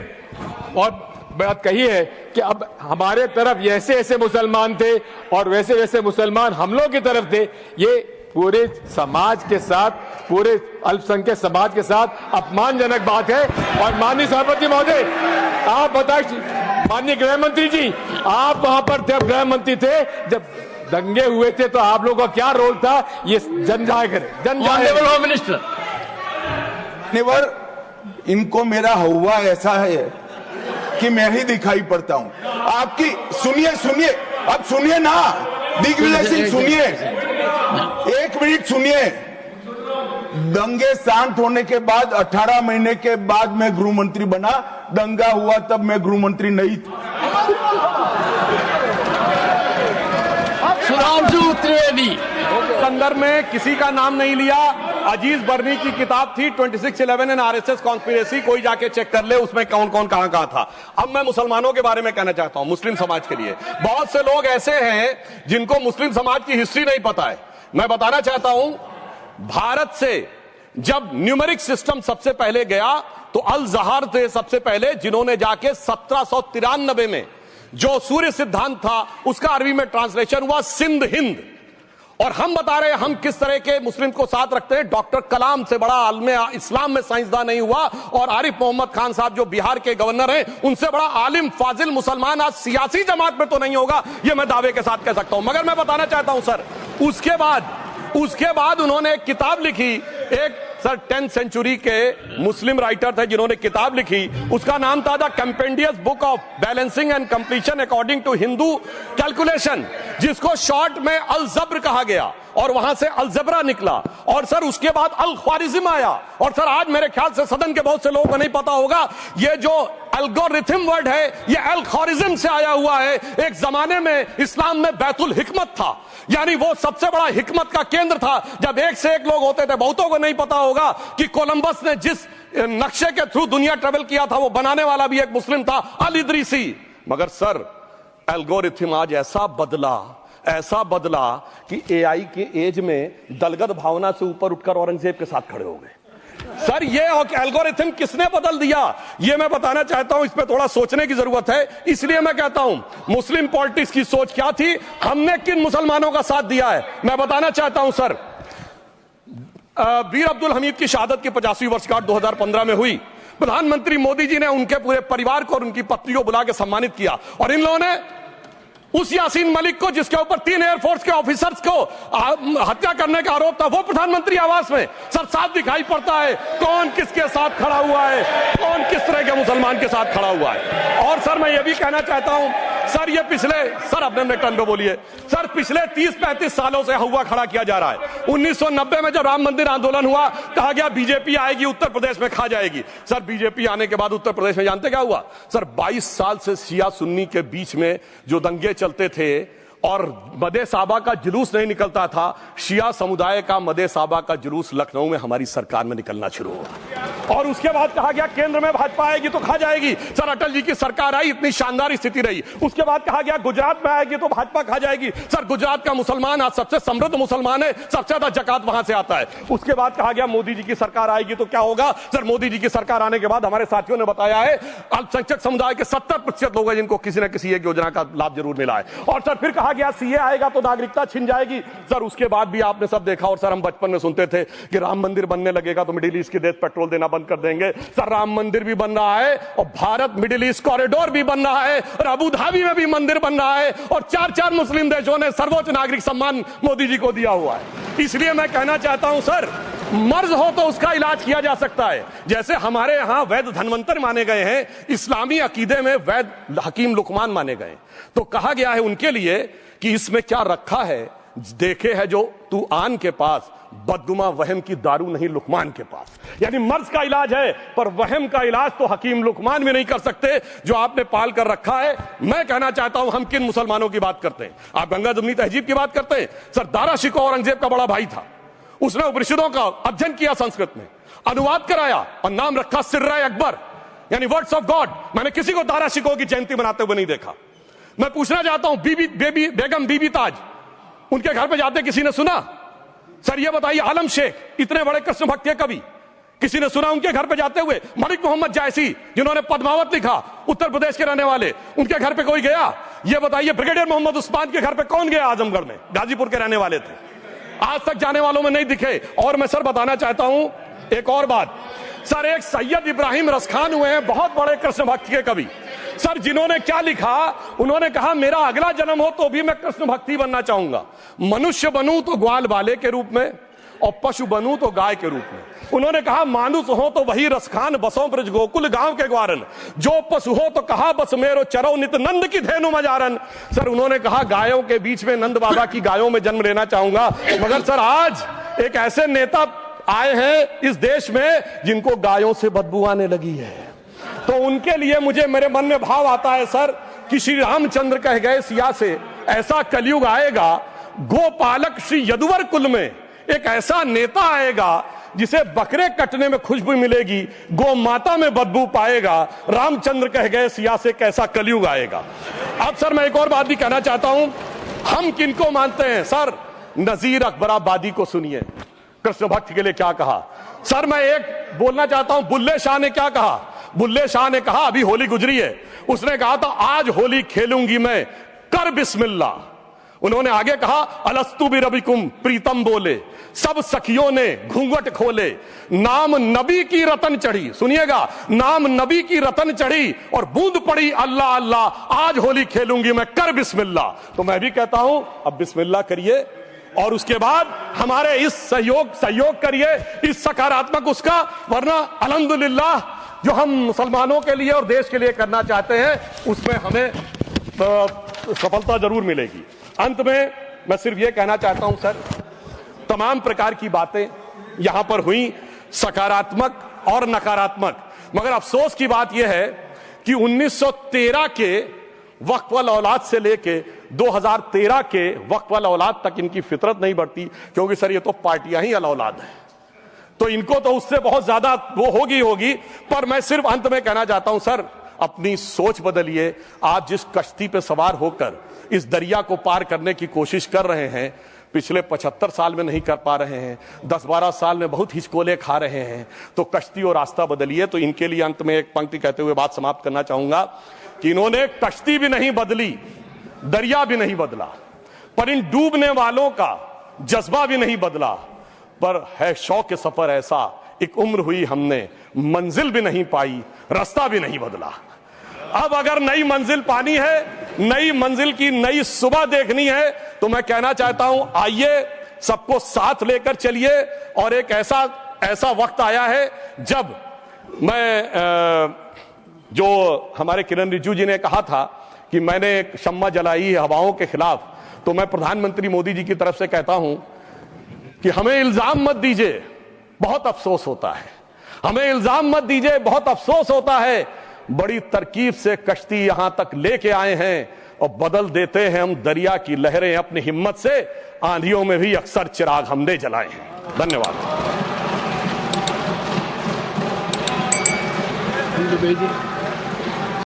और बात कही है कि अब हमारे तरफ ऐसे ऐसे मुसलमान थे और वैसे वैसे मुसलमान हम लोग की तरफ थे। ये पूरे समाज के साथ, पूरे अल्पसंख्यक समाज के साथ अपमानजनक बात है। और माननीय सभापति महोदय, आप बताइए, माननीय गृह मंत्री जी, आप वहां पर थे, गृह मंत्री थे जब दंगे हुए थे, तो आप लोगों का क्या रोल था, ये जन जाहिर करें। जन ऑनरेबल होम मिनिस्टर, मान्यवर, इनको मेरा हुआ ऐसा है कि मैं ही दिखाई पड़ता हूं। आपकी सुनिए, सुनिए, अब सुनिए ना दिग्विजय सिंह, सुनिए, 1 मिनट सुनिए। दंगे शांत होने के बाद 18 महीने के बाद मैं गृह मंत्री बना। दंगा हुआ तब मैं गृह मंत्री नहीं था। सुधांशु त्रिवेदी, संदर्भ में किसी का नाम नहीं लिया। अजीज बर्नी की किताब थी 2611 एंड आरएसएस कॉन्स्पिरेसी, कोई जाके चेक कर ले उसमें कौन कौन कहां कहां था। अब मैं मुसलमानों के बारे में कहना चाहता हूं, मुस्लिम समाज के लिए। बहुत से लोग ऐसे हैं जिनको मुस्लिम समाज की हिस्ट्री नहीं पता है। मैं बताना चाहता हूं, भारत से जब न्यूमेरिक सिस्टम सबसे पहले गया तो अल जहार थे सबसे पहले, जिन्होंने जाके 1793 में जो सूर्य सिद्धांत था उसका अरबी में ट्रांसलेशन हुआ सिंध हिंद। और हम बता रहे हैं हम किस तरह के मुस्लिम को साथ रखते हैं। डॉक्टर कलाम से बड़ा आलिम इस्लाम में साइंसदान नहीं हुआ, और आरिफ मोहम्मद खान साहब जो बिहार के गवर्नर हैं, उनसे बड़ा आलिम फाजिल मुसलमान आज सियासी जमात में तो नहीं होगा, यह मैं दावे के साथ कह सकता हूं। मगर मैं बताना चाहता हूं सर, उसके बाद उन्होंने एक किताब लिखी, एक सर 10th सेंचुरी के मुस्लिम राइटर थे जिन्होंने किताब लिखी, उसका नाम था the compendious book of balancing and completion according to Hindu calculation, जिसको शॉर्ट में अल जब्र कहा गया, और वहां से अलजबरा निकला। और सर उसके बाद अल ख्वारिज्म आया। और सर आज मेरे ख्याल से सदन के बहुत से लोगों को नहीं पता होगा, ये जो एल्गोरिथम वर्ड है ये अल ख्वारिज्म से आया हुआ है। एक जमाने में इस्लाम में बैतुल हिकमत था, यानी वो सबसे बड़ा हिकमत का केंद्र था, जब एक से एक लोग होते थे। बहुतों को नहीं पता होगा कि कोलंबस ने जिस नक्शे के थ्रू दुनिया ट्रेवल किया था, वो बनाने वाला भी एक मुस्लिम था, अल इदरीसी। मगर सर एल्गोरिथम आज ऐसा बदला कि एआई के एज में दलगत भावना से ऊपर उठकर औरंगजेब के साथ खड़े हो गए। सर ये एल्गोरिथम किसने बदल दिया, ये मैं बताना चाहता हूं। इस पे थोड़ा सोचने की जरूरत है। इसलिए मैं कहता हूं मुस्लिम पॉलिटिक्स की सोच क्या थी, हमने किन मुसलमानों का साथ दिया है, मैं बताना चाहता हूं सर। वीर अब्दुल हमीद की शहादत की 50वीं वर्षगांठ 2015 में हुई। प्रधानमंत्री मोदी जी ने उनके पूरे परिवार को और उनकी पत्नी को बुला के सम्मानित किया, और इन लोगों ने उस यासीन मलिक को, जिसके ऊपर 3 एयरफोर्स के ऑफिसर्स को हत्या करने का आरोप था, वो प्रधानमंत्री आवास में सर साफ दिखाई पड़ता है कौन किसके साथ खड़ा हुआ है, कौन किस तरह के मुसलमान के साथ खड़ा हुआ है। और सर मैं ये भी कहना चाहता हूं सर, ये पिछले सर अपने टर्न पे बोलिए सर, पिछले 30-35 सालों से हुआ खड़ा किया जा रहा है। 1990 में जब राम मंदिर आंदोलन हुआ, कहा गया बीजेपी आएगी उत्तर प्रदेश में खा जाएगी। सर बीजेपी आने के बाद उत्तर प्रदेश में जानते क्या हुआ सर, 22 साल से शिया सुन्नी के बीच में जो दंगे चलते थे और मदे साबा का जुलूस नहीं निकलता था, शिया समुदाय का मदे साबा का जुलूस लखनऊ में हमारी सरकार में निकलना शुरू हुआ। और उसके बाद कहा गया केंद्र में भाजपा आएगी तो खा जाएगी। सर अटल जी की सरकार आई, इतनी शानदार स्थिति रही। उसके बाद कहा गया गुजरात में आएगी तो भाजपा खा जाएगी। सर गुजरात का मुसलमान आज सबसे समृद्ध मुसलमान है, सबसे ज्यादा जकात वहां से आता है। उसके बाद कहा गया मोदी जी की सरकार आएगी तो क्या होगा। सर मोदी जी की सरकार आने के बाद हमारे साथियों ने बताया है अल्पसंख्यक समुदाय के 70% लोग हैं जिनको किसी न किसी एक योजना का लाभ जरूर मिला है। और सर फिर कहा गया सीए आएगा तो नागरिकता छिन जाएगी। सर उसके बाद भी आपने सब देखा, और सर हम बचपन में सुनते थे कि राम मंदिर बनने लगेगा तो मिडिल ईस्ट के देश पेट्रोल देना बंद कर देंगे। सर राम मंदिर भी बन रहा है, और भारत मिडिल ईस्ट कॉरिडोर भी बन रहा है, और अबू धाबी में भी मंदिर बन रहा है, और 4 मुस्लिम देशों ने सर्वोच्च नागरिक सम्मान मोदी जी को दिया हुआ है। इसलिए मैं कहना चाहता हूं सर, मर्ज हो तो उसका इलाज किया जा सकता है। जैसे हमारे यहां वैद धन्वंतर माने गए हैं, इस्लामी अकीदे में वैद हकीम लुकमान माने गए, तो कहा गया है उनके लिए कि इसमें क्या रखा है, देखे है जो तू आन के पास, बदगुमा वहम की दारू नहीं लुकमान के पास। यानी मर्ज का इलाज है, पर वहम का इलाज तो हकीम लुकमान भी नहीं कर सकते जो आपने पाल कर रखा है। मैं कहना चाहता हूं, हम किन मुसलमानों की बात करते हैं? आप गंगा जमुनी तहजीब की बात करते हैं। सर दारा शिकोह औरंगजेब का बड़ा भाई था, उसने उपनिषदों का अध्ययन किया, संस्कृत में अनुवाद कराया और नाम रखा सिर्राए अकबर, यानी वर्ड्स ऑफ गॉड। मैंने किसी को दारा शिकोह की जयंती मनाते हुए नहीं देखा। मैं पूछना चाहता हूं, बेगम बीबी ताज, उनके घर पे जाते किसी ने सुना? सर ये बताइए, आलम शेख, इतने बड़े कृष्ण भक्त के कवि, किसी ने सुना उनके घर पे जाते हुए? मलिक मोहम्मद जायसी, जिन्होंने पद्मावत लिखा, उत्तर प्रदेश के रहने वाले, उनके घर पे कोई गया? ये बताइए, ब्रिगेडियर मोहम्मद उस्मान के घर पे कौन गया? आजमगढ़ में, गाजीपुर के रहने वाले थे, आज तक जाने वालों में नहीं दिखे। और मैं सर बताना चाहता हूं एक और बात, सर एक सैयद इब्राहिम रसखान हुए हैं, बहुत बड़े कृष्ण भक्त के कवि। सर जिन्होंने क्या लिखा, उन्होंने कहा मेरा अगला जन्म हो तो भी मैं कृष्ण भक्ति बनना चाहूंगा, मनुष्य बनूं तो ग्वाल बाले के रूप में और पशु बनूं तो गाय के रूप में। उन्होंने कहा मानुष हो तो वही रसखान, बसों ब्रज गोकुल गांव के ग्वारन, जो पशु हो तो कहा बस मेरो चरो नित नंद की धेनु मजारन। सर उन्होंने कहा गायों के बीच में नंद बाबा की गायों में जन्म लेना चाहूंगा। मगर सर आज एक ऐसे नेता आए हैं इस देश में जिनको गायों से बदबू आने लगी है, तो उनके लिए मुझे मेरे मन में भाव आता है सर कि श्री रामचंद्र कह गए सिया से, ऐसा कलयुग आएगा, गोपालक श्री यदुवर कुल में एक ऐसा नेता आएगा जिसे बकरे कटने में खुशबू मिलेगी, गौ माता में बदबू पाएगा। रामचंद्र कह गए सिया से, कैसा कलयुग आएगा। अब सर मैं एक और बात भी कहना चाहता हूं, हम किनको मानते हैं? सर नजीर अकबराबादी को सुनिए, कृष्ण भक्त के लिए क्या कहा। सर मैं एक बोलना चाहता हूं, बुल्ले शाह ने क्या कहा? बुल्ले शाह ने कहा, अभी होली गुजरी है, उसने कहा था आज होली खेलूंगी मैं, कर बिस्मिल्लाह। उन्होंने आगे कहा अलस्तु बिरबिकुम, प्रीतम बोले, सब सखियों ने घूंघट खोले, नाम नबी की रतन चढ़ी, सुनिएगा, नाम नबी की रतन चढ़ी और बूंद पड़ी अल्लाह अल्लाह, आज होली खेलूंगी मैं, कर बिस्मिल्लाह। तो मैं भी कहता हूं अब बिस्मिल्लाह करिए और उसके बाद हमारे इस सहयोग करिए, इस सकारात्मक उसका, वरना अल्हम्दुलिल्लाह जो हम मुसलमानों के लिए और देश के लिए करना चाहते हैं उसमें हमें सफलता जरूर मिलेगी। अंत में मैं सिर्फ ये कहना चाहता हूं सर, तमाम प्रकार की बातें यहां पर हुई, सकारात्मक और नकारात्मक, मगर अफसोस की बात यह है कि 1913 के वक्फ वाल औलाद से लेके 2013 के वक्फ वाल औलाद तक इनकी फितरत नहीं बढ़ती, क्योंकि सर ये तो पार्टियां ही अल औलाद है, तो इनको तो उससे बहुत ज्यादा वो होगी। पर मैं सिर्फ अंत में कहना चाहता हूं सर, अपनी सोच बदलिए। आप जिस कश्ती पे सवार होकर इस दरिया को पार करने की कोशिश कर रहे हैं, पिछले 75 साल में नहीं कर पा रहे हैं, 10-12 साल में बहुत हिचकोले खा रहे हैं, तो कश्ती और रास्ता बदलिए। तो इनके लिए अंत में एक पंक्ति कहते हुए बात समाप्त करना चाहूंगा कि इन्होंने कश्ती भी नहीं बदली, दरिया भी नहीं बदला, पर इन डूबने वालों का जज्बा भी नहीं बदला, पर है शौक सफर ऐसा, एक उम्र हुई हमने, मंजिल भी नहीं पाई, रास्ता भी नहीं बदला। अब अगर नई मंजिल पानी है, नई मंजिल की नई सुबह देखनी है, तो मैं कहना चाहता हूं आइए सबको साथ लेकर चलिए। और एक ऐसा वक्त आया है जब मैं जो हमारे किरण रिजिजू जी ने कहा था कि मैंने एक शम्मा जलाई हवाओं के खिलाफ, तो मैं प्रधानमंत्री मोदी जी की तरफ से कहता हूं कि हमें इल्जाम मत दीजिए, बहुत अफसोस होता है, हमें इल्जाम मत दीजिए, बहुत अफसोस होता है। बड़ी तरकीब से कश्ती यहां तक लेके आए हैं और बदल देते हैं हम दरिया की लहरें अपनी हिम्मत से, आंधियों में भी अक्सर चिराग हमने जलाए हैं। धन्यवाद।